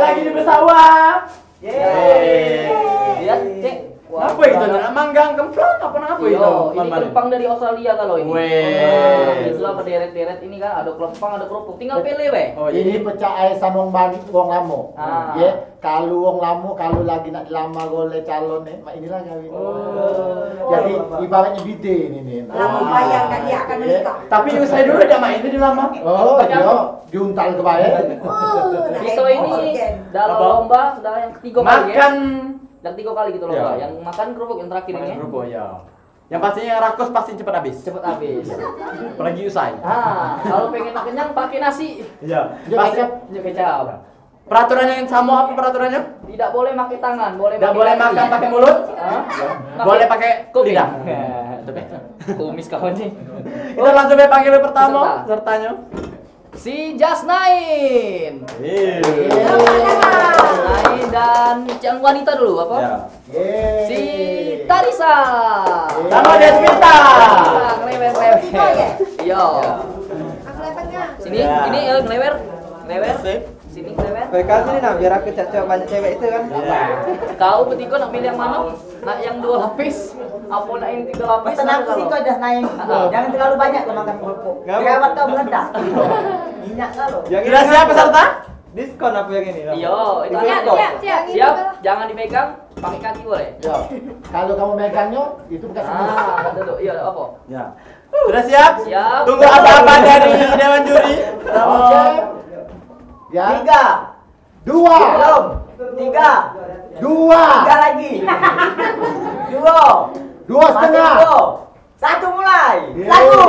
lagi di pesawat. Lihat, Cek. Apa itu? Manggang kemprot apa apa itu? Ini kelempang dari Australia kalau ini. Itulah berderet-deret ini kan ada kelempang, ada kerupuk. Tinggal pilih weh. Ini percaya sama wong lamo. Ya, kalau wong lamo kalau lagi nak dilamar oleh calon inilah kawin. Jadi ibaratnya bide ini nih. Lama bayangkan dia akan menikah. Tapi usai dulu dia main itu dilamar. Oh, dia diuntal ke bawah. Vito ini dalam lomba sudah yang ketiga kali ya. Makan yang 3 kali gitu lomba. Yang makan kerupuk yang terakhir ini. Kerupuk ya. Yang pastinya yang rakus pasti cepat habis. Cepat habis. Apalagi usai. Kalau pengen kenyang pakai nasi. Iya. Pasti kecap. Peraturannya yang sama apa peraturannya? Tidak boleh pakai tangan, Tidak boleh makan pakai mulut. Boleh pakai lidah. Kumis kawan nih. Kita langsung panggil pertama sertanya. Si Jasnain. Jasnain dan yang wanita dulu apa? Si Tarisa. Sama Desmita. Ngelewer. Iya. Sini, ini ngelewer. Sini ngelewer. Kasih nah biar aku cocok banyak cewek itu kan. Kau bertiga nak pilih yang mana? Nak yang 2 lapis? Apa nak yang 3 lapis? Tenang sih kau Jasnain. Jangan terlalu banyak kau makan kerupuk. Jerawat kau meledak. Minyak kau. Sudah siap peserta? Diskon apa yang ini? Iya, itu siap. Jangan dipegang, pakai kaki boleh. Ya. Kalau kamu megangnya itu bukan duduk. Iya, apa? Ya. Sudah siap? Siap. Tunggu apa-apa dari Dewan Juri. Ya. 3, 2, belum. 3, 2 lagi. 2, 2,5. 1 mulai. Lagu.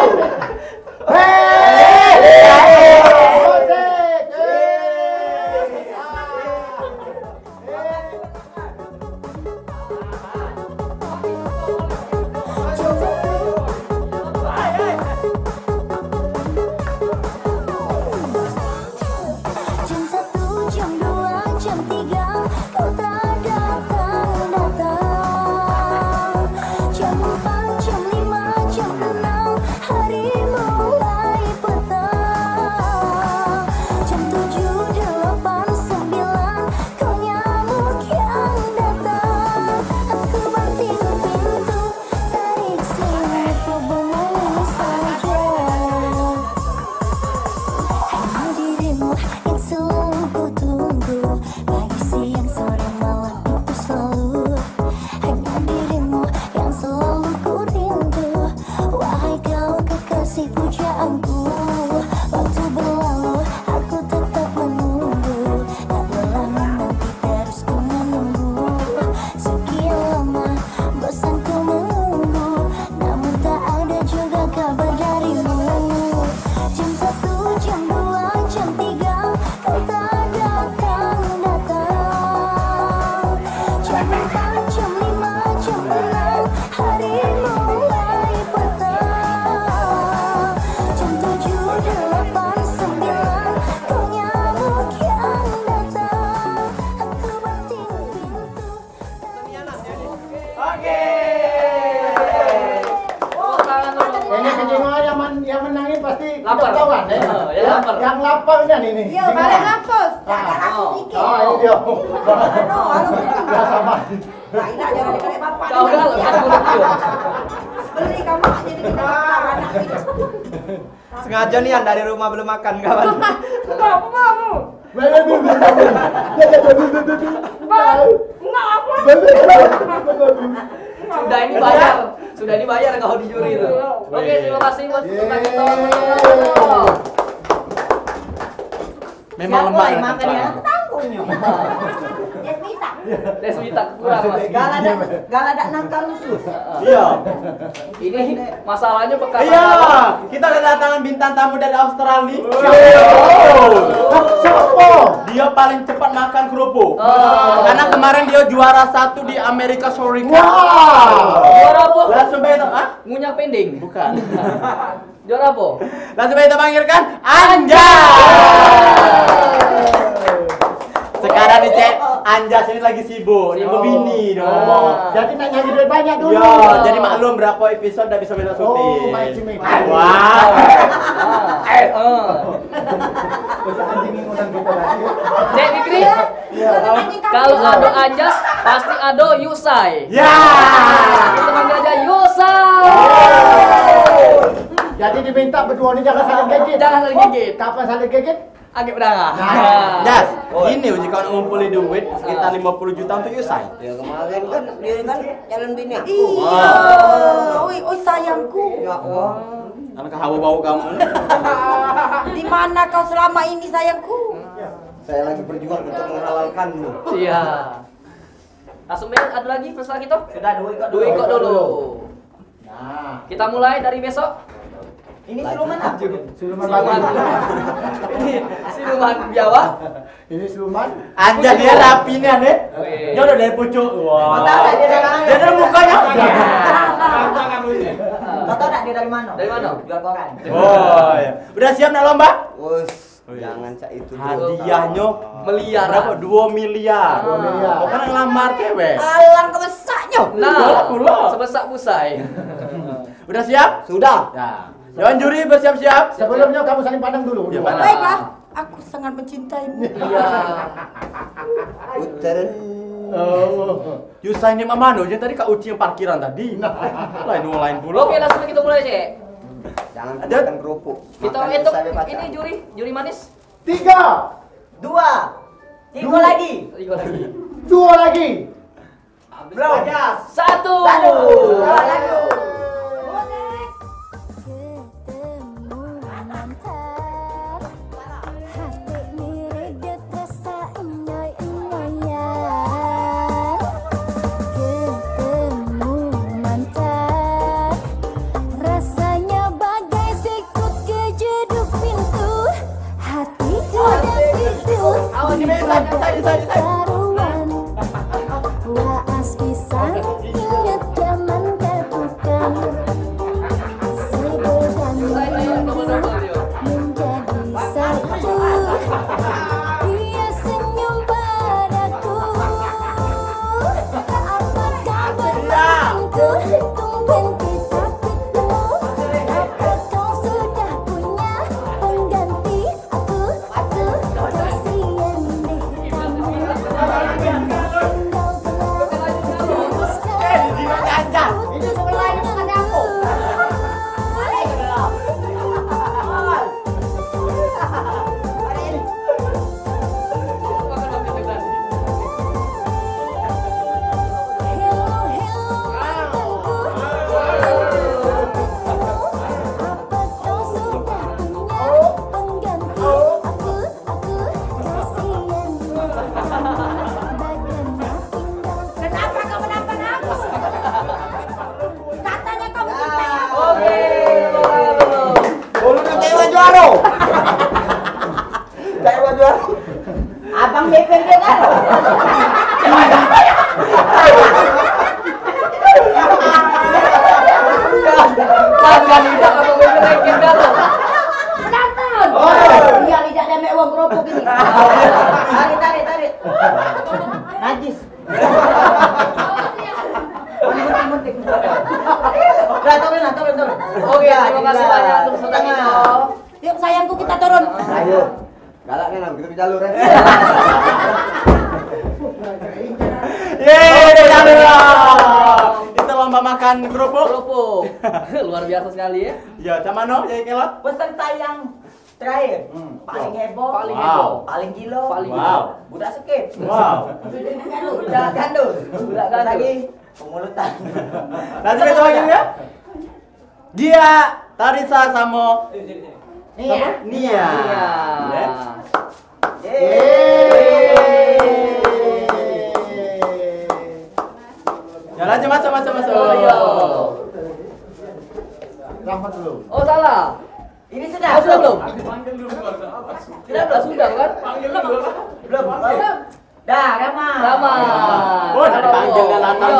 Yang menangin pasti lapar. Yang laparnya nih. Iya, paling lapar. Jangan aku pikir. Ini dia. Sama. Nah, ini jangan dikali bapak. Kau galau kan mulut dia. Beli kamu jadi kita anak kita. Sengaja nih yang dari rumah belum makan kawan. Kamu. Sudah dibayar kau di juri itu. Oke, terima kasih buat Pak. Memang lemah ya. Makan ya tanggungnya. Desmita kurang Mas. Gak ada nangka khusus. Iya. Ini masalahnya bekas. Iya. Kita kedatangan bintang tamu dari Australia. Siapa? Dia paling cepat makan kerupuk. Karena kemarin dia juara 1 di Amerika Serikat. Juara apa? Langsung kita, Ngunyah pending. Bukan. Juara apa? Langsung kita panggilkan Anjas. Sekarang nih Cek, Anjas ini lagi sibuk bini dong. Jadi nak nyari duit banyak dulu. Yo, jadi maklum berapa episode udah bisa bela syuting. matchmaking. Wah. Bocah anjing ingunan kita lagi. Dek Fikri, Iya. kalau Ado Anjas pasti Ado Yusai. Ya. Kita panggil aja Yusai. Jadi diminta berdua ini jangan saling gigit. Jangan saling gigit. Kapan saling gigit? Agak berdarah. Das, ini uji kau ngumpulin duit sekitar 50 juta untuk Yusai. Ya kemarin kan dia kan jalan bini aku. Iya. Oi sayangku. Ya Allah. Karena hawa bau kamu. Di mana kau selama ini sayangku? Saya lagi berjuang untuk menghalalkanmu. Iya. Langsung Ben, ada lagi peserta kita? Sudah Dua ikut dulu. Nah, Kita mulai dari besok. Ini siluman apa? siluman Siluman. babi. Ini siluman Jawa. Ini siluman. Anjas dia rapi nih aneh. Wih. Dia udah dari pucuk. Kau tahu tak dia dari mana? Dia ada mukanya. Kau tahu tak dia dari mana? Dari mana? Jual koran. Oh, ya. Udah siap nak lomba? Wus, jangan cak itu. Hadiahnya Miliaran. berapa? 2 miliar. 2 miliar. Oh, kan ngelamar cewek. Alang kebesaknya. Nah, Pulau. sebesak pusai. Udah siap? Sudah. Ya. Dewan juri bersiap-siap. Sebelumnya kamu saling pandang dulu. Ya, berdua. pandang. Baiklah, aku sangat mencintaimu. Iya. Putaran. Oh. Yusai ini mana? Jadi tadi Kak Uci yang parkiran tadi. Lain pula. Oke, langsung kita mulai, Cek. Jangan Ada. makan kerupuk. Kita Makan hitung sampai pacar. ini juri manis. 3, 2, 3 lagi. Ikut lagi. 2 lagi. Belum. 1. Dua lagi. Ketemu mantap, hati mirip terasa enyoy-enyoyan. Ketemu mantap, rasanya bagai sikut kejeduk pintu. Hatiku dan tidur, karuan. Waas pisang, ingat zaman ketukan. Sibuk dan menjadi satu. Dia senyum padaku. Apa kabar temanku? Tumben kita ketemu. Apa kau sudah punya pengganti? Aku kasihan deh kamu. Kenapa kau menampar aku? Katanya kau mencintai aku. Oke. Bolu nak cewek juara. Cewek juara. Abang bebek dia kan? Kagak tidak apa bebek dah lo. Penonton. Dia tidak ada mek uang kerupuk ini. Tarik. Najis. Muntik. Udah turun. Oke, terima kasih banyak untuk peserta kita. Yuk sayangku kita turun. Ayo. Galak nih, kita di jalur ya. Yeay, kita lomba makan kerupuk. Kerupuk. Luar biasa sekali ya. Ya, sama no, jadi kelot. Peserta yang terakhir, paling heboh, Paling Wow. heboh. paling gilo, Paling Wow. budak skate, Wow. budak gandul, Budak gandul. lagi pemulutan. Nanti kita lagi ya. Dia Tarisa sama Nia. Iya. Ya lanjut masuk. Oh, iya. Rahmat dulu. Oh, salah. Ini Oh, sudah, sudah belum? Sudah kan? belum. Dah, Rama. Oh, dari panggil dan lanang.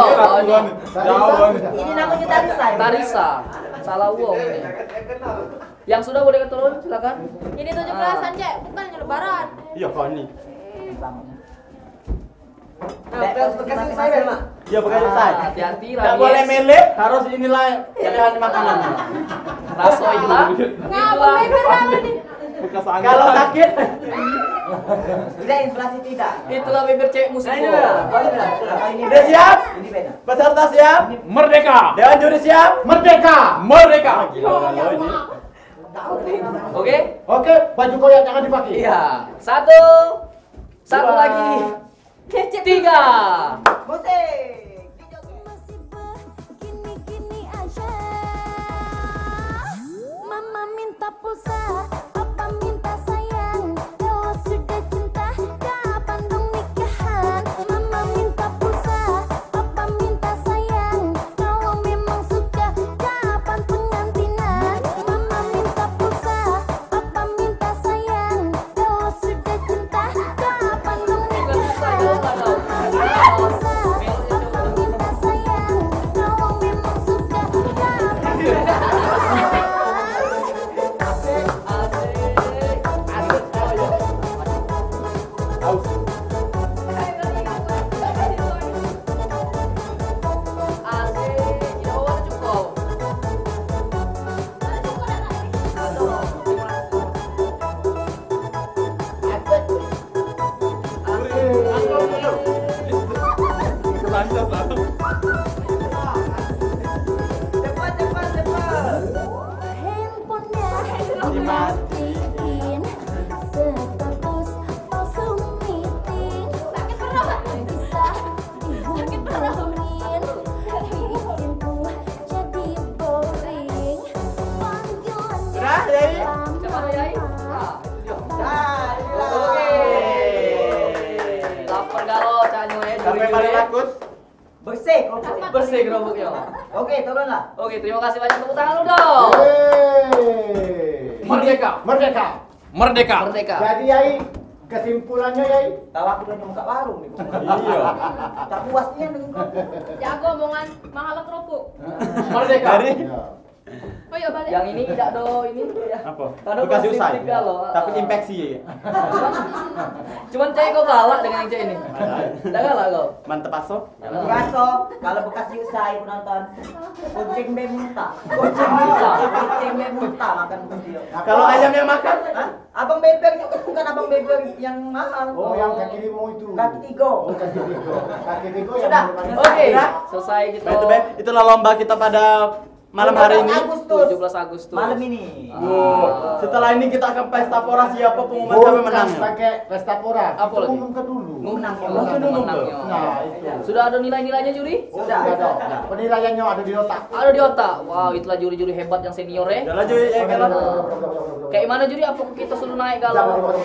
Ini namanya Tarisa. Tarisa. Salah uang ini. Yang sudah boleh turun, silakan. Ini 17-an, Cek, bukan lebaran. Iya, kau ini. Kasih saya, Mak. Iya, pakai selesai. Hati-hati, Tidak Ramies. boleh milih, harus inilah pilihan makanan. Rasoila. Ngapa bebek kamu nih? Kalau sakit, Tidak inflasi tidak. Itulah bibir cewek musik. Ini Udah beda. siap? Ini beda. Peserta siap? Merdeka. Dewan juri siap? Merdeka. Merdeka. Oke? Oke, baju koyak jangan dipakai. Iya. Satu lagi. Tiga. Musik. Masih begini-gini aja. Mama minta pulsa, papa minta sayang. Kalau sudah cinta, kapan dong nikahan? Mama minta pulsa, papa minta sayang. Kalau memang suka, kapan pengantinan? Mama minta pulsa, papa minta sayang. Kalau sudah cinta, kapan dong nikahan? Handphonenya dimatiin, status palsu meeting, bisa dihubungin, bikinku jadi boring. Panggilannya Oke. Lapar galo canyo ya. Sampai paling takut. Bersih. Bersih gerobaknya. Oke, turunlah. Oke, terima kasih banyak tepuk tangan lu dong. Yeay. Merdeka. Merdeka. Merdeka. Merdeka. Jadi Yai, kesimpulannya Yai, Tahu aku udah buka warung nih. Iya. Tak puas dia dengan kerupuk. Jago omongan mahal kerupuk. Merdeka. ya. Oh iya balik. Yang ini tidak do ini ya. Apa? Kado Bekasi plastik usai. galau. Takut infeksi ya. Cuman cewek kau galak dengan yang cewek ini. Tidak galak kau. Mantep aso. Raso, kalau bekas diusai penonton, kucing be muntah. Kucing be muntah makan video. Kalau ayam yang makan, Hah? Abang beber bukan abang beber yang mahal. Oh, yang kaki limo itu. Kaki tiga. Oh, kaki tiga. Kaki tiga yang Sudah. paling- Oke, Sudah. selesai kita. Itu Beb, itulah lomba kita pada malam hari ini. 17 Agustus. Malam ini. Setelah ini kita akan pesta pora, siapa pengumuman siapa Bukan menangnya. pakai pesta pora. Apa Kita lagi? umumkan dulu. Menang. Menang. Nah, itu. Sudah ada nilai-nilainya juri? Sudah ada. Penilaiannya ada di otak. Ada di otak. Wow, itulah juri-juri hebat yang senior ya. Udah lanjut ya kalau. Kayak mana juri? Apa kita suruh naik galau?